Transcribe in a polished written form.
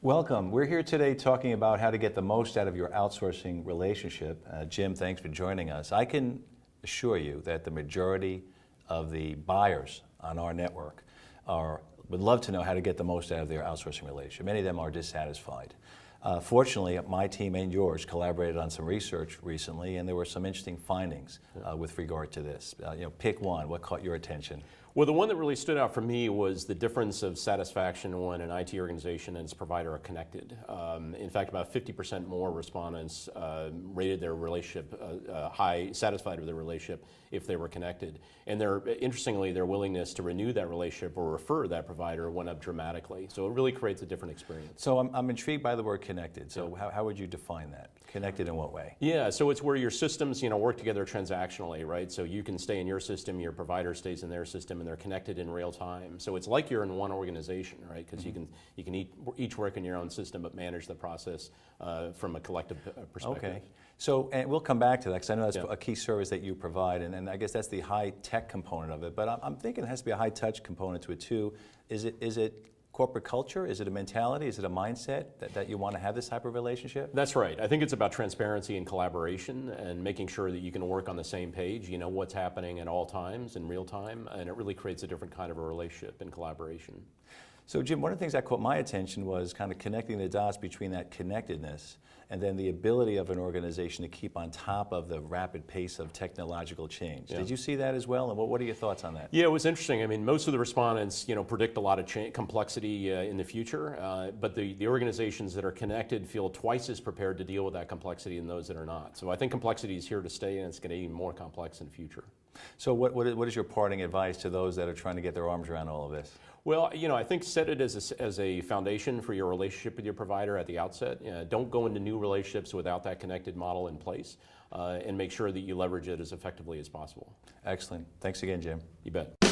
Welcome. We're here today talking about how to get the most out of your outsourcing relationship. Jim, thanks for joining us. I can assure you that the majority of the buyers on our network would love to know how to get the most out of their outsourcing relationship. Many of them are dissatisfied. Fortunately, my team and yours collaborated on some research recently, and there were some interesting findings with regard to this. Pick one. What caught your attention? Well, the one that really stood out for me was the difference of satisfaction when an IT organization and its provider are connected. In fact, about 50% more respondents rated their relationship high, satisfied with their relationship if they were connected. And interestingly, their willingness to renew that relationship or refer that provider went up dramatically. So it really creates a different experience. So I'm intrigued by the word connected. So how would you define that? Connected in what way? Yeah, so it's where your systems work together transactionally, right? So you can stay in your system, your provider stays in their system, and they're connected in real time. So it's like you're in one organization, right? Because you can each work in your own system, but manage the process from a collective perspective. Okay. So, and we'll come back to that because I know that's a key service that you provide, and I guess that's the high-tech component of it. But I'm thinking it has to be a high-touch component to it too. Is it corporate culture? Is it a mentality? Is it a mindset that you want to have this type of relationship? That's right. I think it's about transparency and collaboration and making sure that you can work on the same page. You know what's happening at all times in real time, and it really creates a different kind of a relationship and collaboration. So Jim, one of the things that caught my attention was kind of connecting the dots between that connectedness and then the ability of an organization to keep on top of the rapid pace of technological change. Yeah. Did you see that as well? And what are your thoughts on that? Yeah, it was interesting. I mean, most of the respondents, predict a lot of complexity in the future, but the organizations that are connected feel twice as prepared to deal with that complexity than those that are not. So I think complexity is here to stay, and it's going to be even more complex in the future. So what is your parting advice to those that are trying to get their arms around all of this? Well, I think set it as a foundation for your relationship with your provider at the outset. Don't go into new relationships without that connected model in place, and make sure that you leverage it as effectively as possible. Excellent. Thanks again, Jim. You bet.